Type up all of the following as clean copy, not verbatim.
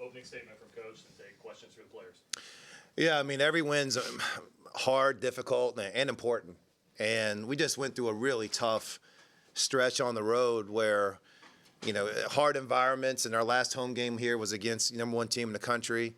opening statement from Coach and take questions from the players. Yeah, I mean, every win's hard, difficult, and important. And we just went through a really tough stretch on the road where, hard environments. And our last home game here was against the number one team in the country.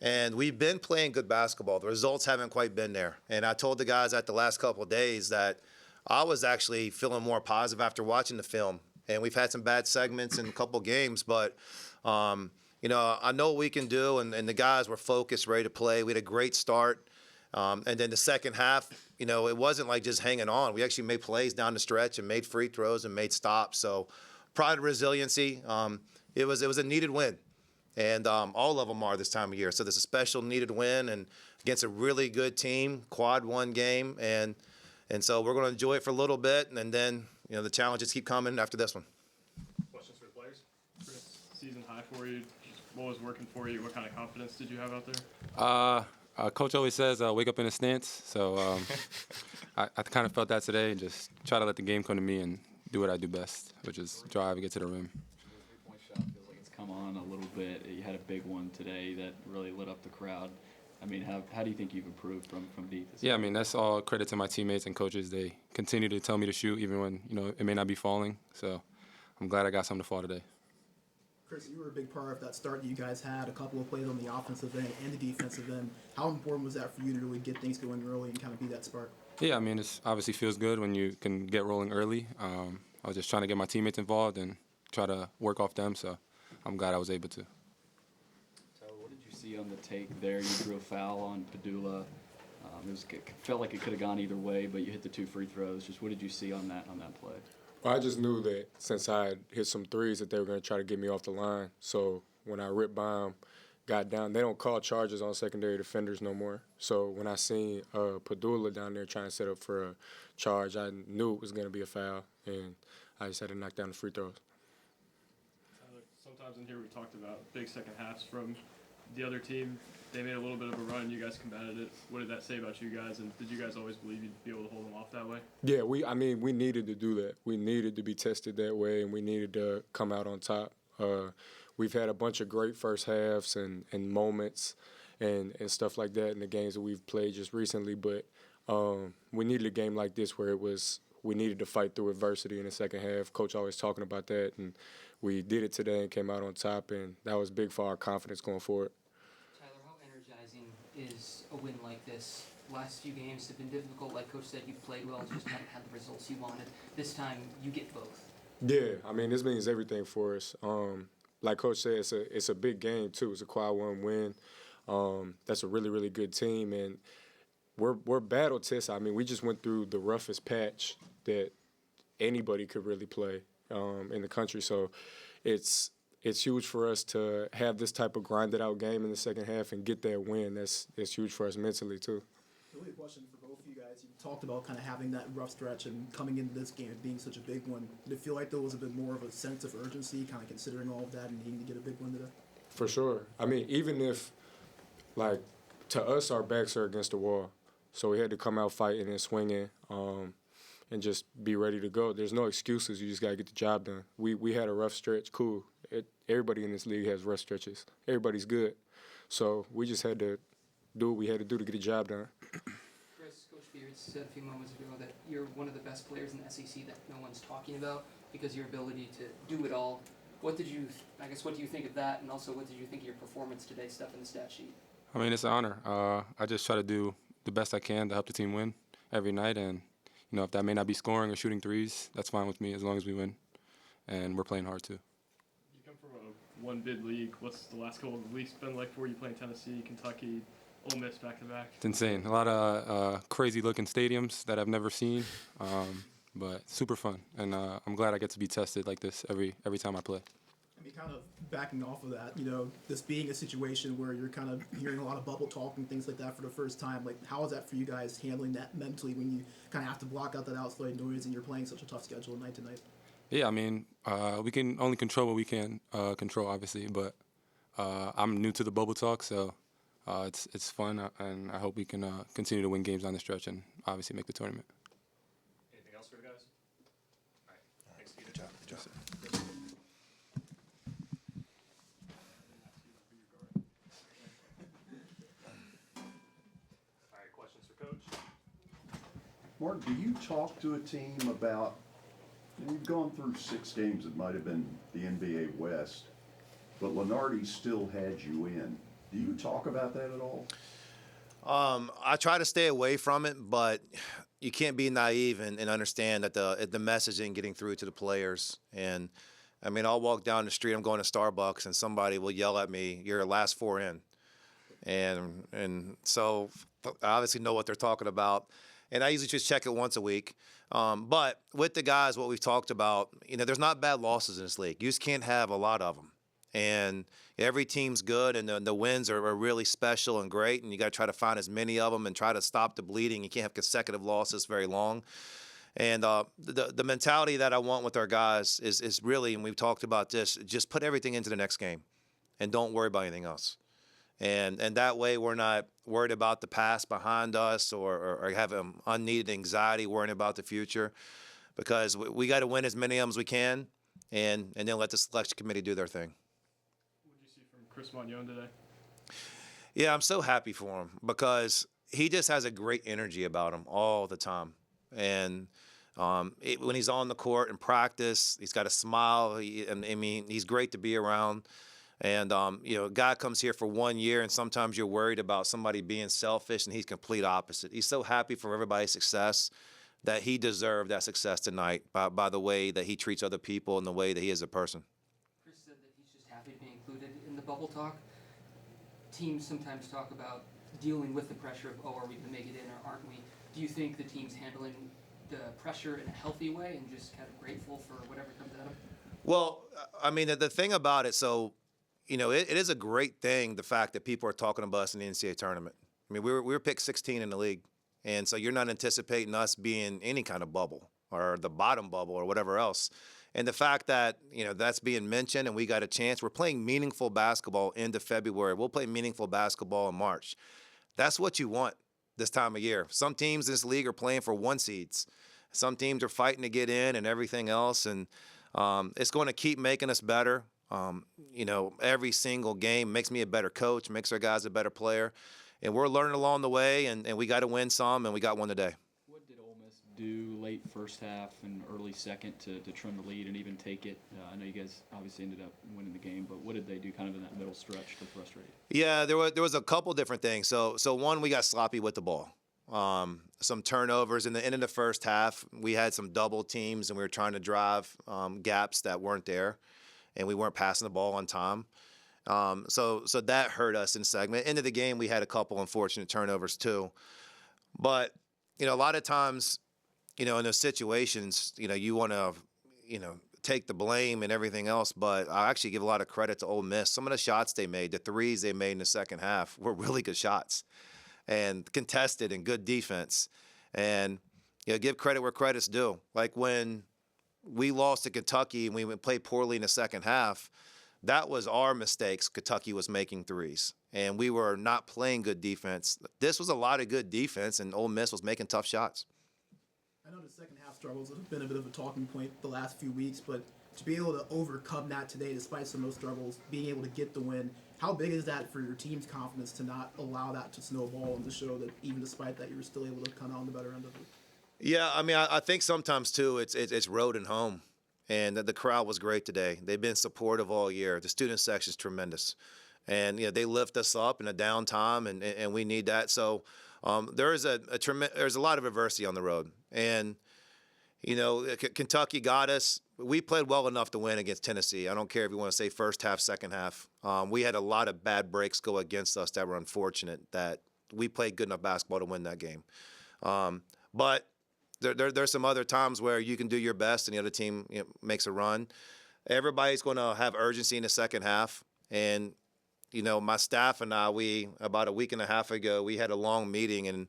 And we've been playing good basketball. The results haven't quite been there. And I told the guys at the last couple of days that I was actually feeling more positive after watching the film. And we've had some bad segments in a couple of games, but I know what we can do, and the guys were focused, ready to play. We had a great start. And then the second half, it wasn't like just hanging on. We actually made plays down the stretch and made free throws and made stops. So pride and resiliency, it was a needed win. And all of them are this time of year. So there's a special needed win and against a really good team, quad one game. And so we're going to enjoy it for a little bit, and then the challenges keep coming after this one. Questions for the players? Chris, season high for you. What was working for you? What kind of confidence did you have out there? Coach always says, wake up in a stance. So I kind of felt that today, and just try to let the game come to me and do what I do best, which is drive and get to the rim. The 3-point shot feels like it's come on a little bit. You had a big one today that really lit up the crowd. I mean, how do you think you've improved from deep? Yeah, I mean, that's all credit to my teammates and coaches. They continue to tell me to shoot even when, it may not be falling. So I'm glad I got something to fall today. Chris, you were a big part of that start that you guys had, a couple of plays on the offensive end and the defensive end. How important was that for you to really get things going early and kind of be that spark? Yeah, I mean, it obviously feels good when you can get rolling early. I was just trying to get my teammates involved and try to work off them, so I'm glad I was able to. What did you see on the tape there? You drew a foul on Padula. It felt like it could have gone either way, but you hit the 2 free throws. Just what did you see on that play? Well, I just knew that since I had hit some threes that they were going to try to get me off the line. So when I ripped by them, got down, they don't call charges on secondary defenders no more. So when I seen Padula down there trying to set up for a charge, I knew it was going to be a foul, and I just had to knock down the free throws. Sometimes in here we talked about big second halves from the other team. They made a little bit of a run. You guys combated it. What did that say about you guys? And did you guys always believe you'd be able to hold them off that way? Yeah, we needed to do that. We needed to be tested that way, and we needed to come out on top. We've had a bunch of great first halves and moments and stuff like that in the games that we've played just recently, but we needed a game like this where we needed to fight through adversity in the second half. Coach always talking about that, and we did it today and came out on top, and that was big for our confidence going forward. Tyler, how energizing is a win like this? Last few games have been difficult. Like Coach said, you've played well, just haven't had the results you wanted. This time, you get both. Yeah, I mean, this means everything for us. Like Coach said, it's a big game, too. It's a quad one win. That's a really, really good team, and we're battle tested. I mean, we just went through the roughest patch that anybody could really play in the country. So it's huge for us to have this type of grinded out game in the second half and get that win. That's huge for us mentally too. Really a question for both of you guys. You talked about kind of having that rough stretch and coming into this game being such a big one. Did it feel like there was a bit more of a sense of urgency, kind of considering all of that and needing to get a big win today? For sure. I mean, even if, like, to us, our backs are against the wall. So we had to come out fighting and swinging and just be ready to go. There's no excuses. You just got to get the job done. We had a rough stretch. Cool. Everybody in this league has rough stretches. Everybody's good. So we just had to do what we had to do to get the job done. Chris, Coach Beard said a few moments ago that you're one of the best players in the SEC that no one's talking about because of your ability to do it all. What do you think of that, and also what did you think of your performance today, stuff in the stat sheet? I mean, it's an honor. I just try to do the best I can to help the team win every night, and if that may not be scoring or shooting threes, that's fine with me as long as we win, and we're playing hard too. You come from a one-bid league. What's the last couple of weeks been like for you playing Tennessee, Kentucky, Ole Miss back-to-back? It's insane. A lot of crazy-looking stadiums that I've never seen, but super fun, and I'm glad I get to be tested like this every time I play. I mean, kind of backing off of that, this being a situation where you're kind of hearing a lot of bubble talk and things like that for the first time, like, how is that for you guys handling that mentally when you kind of have to block out that outside noise and you're playing such a tough schedule night to night? Yeah, I mean, we can only control what we can control, obviously, but I'm new to the bubble talk, so it's fun, and I hope we can continue to win games down the stretch and obviously make the tournament. Anything else for you guys? All right. Thanks, Peter. Good job. Mark, do you talk to a team about, and you've gone through 6 games that might have been the NBA West, but Lenardi still had you in. Do you talk about that at all? I try to stay away from it, but you can't be naive and understand that the message ain't getting through to the players. And I mean, I'll walk down the street, I'm going to Starbucks, and somebody will yell at me, "You're last 4 in." And so I obviously know what they're talking about. And I usually just check it once a week. But with the guys, what we've talked about, there's not bad losses in this league. You just can't have a lot of them. And every team's good, and the wins are really special and great, and you got to try to find as many of them and try to stop the bleeding. You can't have consecutive losses very long. And the mentality that I want with our guys is really, and we've talked about this, just put everything into the next game and don't worry about anything else. And that way we're not worried about the past behind us or have unneeded anxiety worrying about the future, because we got to win as many of them as we can and then let the selection committee do their thing. What did you see from Chris Mañon today? Yeah, I'm so happy for him because he just has a great energy about him all the time. And when he's on the court in practice, he's got a smile. He's great to be around. And, a guy comes here for 1 year, and sometimes you're worried about somebody being selfish, and he's complete opposite. He's so happy for everybody's success that he deserved that success tonight by the way that he treats other people and the way that he is a person. Chris said that he's just happy to be included in the bubble talk. Teams sometimes talk about dealing with the pressure of, are we going to make it in or aren't we? Do you think the team's handling the pressure in a healthy way and just kind of grateful for whatever comes at them? Well, I mean, the thing about it, it is a great thing, the fact that people are talking about us in the NCAA tournament. I mean, we were picked 16 in the league, and so you're not anticipating us being any kind of bubble or the bottom bubble or whatever else. And the fact that, that's being mentioned and we got a chance, we're playing meaningful basketball into February. We'll play meaningful basketball in March. That's what you want this time of year. Some teams in this league are playing for 1 seeds. Some teams are fighting to get in and everything else, and it's going to keep making us better. Every single game makes me a better coach, makes our guys a better player. And we're learning along the way, and we got to win some, and we got one today. What did Ole Miss do late first half and early second to trim the lead and even take it? I know you guys obviously ended up winning the game, but what did they do kind of in that middle stretch to frustrate? Yeah, there was a couple different things. So one, we got sloppy with the ball. Some turnovers in the end of the first half. We had some double teams, and we were trying to drive gaps that weren't there, and we weren't passing the ball on time. So that hurt us in segment. End of the game, we had a couple unfortunate turnovers too. But, a lot of times, in those situations, you want to, take the blame and everything else. But I actually give a lot of credit to Ole Miss. Some of the shots they made, the threes they made in the second half were really good shots and contested and good defense. And, give credit where credit's due. Like when we lost to Kentucky and we played poorly in the second half, that was our mistakes. Kentucky was making threes, and we were not playing good defense. This was a lot of good defense, and Ole Miss was making tough shots. I know the second half struggles have been a bit of a talking point the last few weeks, but to be able to overcome that today, despite some of those struggles, being able to get the win, how big is that for your team's confidence to not allow that to snowball and to show that even despite that, you were still able to come out on the better end of it? Yeah, I mean, I think sometimes, too, it's road and home. And the crowd was great today. They've been supportive all year. The student section is tremendous. And, they lift us up in a downtime, and we need that. So there's a lot of adversity on the road. And, Kentucky got us. We played well enough to win against Tennessee. I don't care if you want to say first half, second half. We had a lot of bad breaks go against us that were unfortunate, that we played good enough basketball to win that game. But there's some other times where you can do your best and the other team makes a run. Everybody's going to have urgency in the second half. And, my staff and I, about a week and a half ago, we had a long meeting and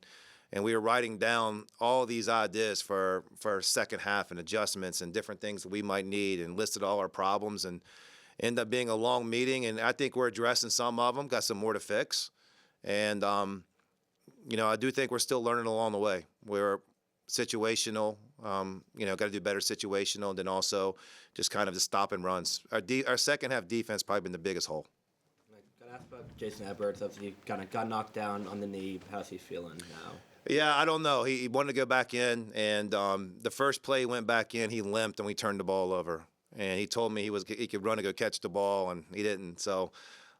we were writing down all these ideas for second half and adjustments and different things that we might need and listed all our problems, and ended up being a long meeting. And I think we're addressing some of them, got some more to fix. And, I do think we're still learning along the way. We're situational, got to do better situational, and then also just kind of the stop and runs. Our second half defense probably been the biggest hole. I got to ask about Jason Edwards. Obviously, kind of got knocked down on the knee. How's he feeling now? Yeah, I don't know. He wanted to go back in, and the first play he went back in, he limped, and we turned the ball over. And he told me he could run and go catch the ball, and he didn't. So,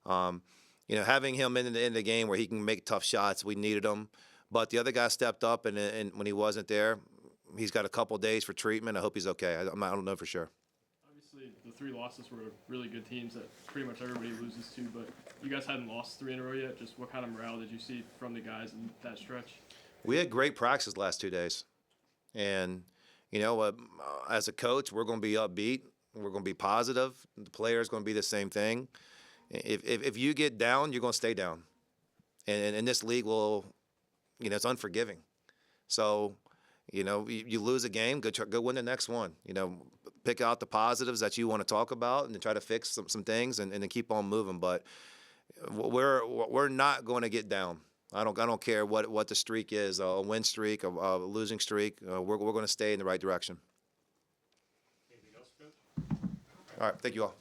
having him in the game where he can make tough shots, we needed him. But the other guy stepped up, and when he wasn't there, he's got a couple days for treatment. I hope he's okay. I don't know for sure. Obviously, the 3 losses were really good teams that pretty much everybody loses to, but you guys hadn't lost 3 in a row yet. Just what kind of morale did you see from the guys in that stretch? We had great practice the last 2 days. And, as a coach, we're going to be upbeat. We're going to be positive. The player's going to be the same thing. If you get down, you're going to stay down. And this league it's unforgiving. So, you lose a game, go win the next one. Pick out the positives that you want to talk about and then try to fix some things and then keep on moving. But we're not going to get down. I don't care what the streak is, a win streak, a losing streak. We're going to stay in the right direction. Anything else, Coach? All right, thank you all.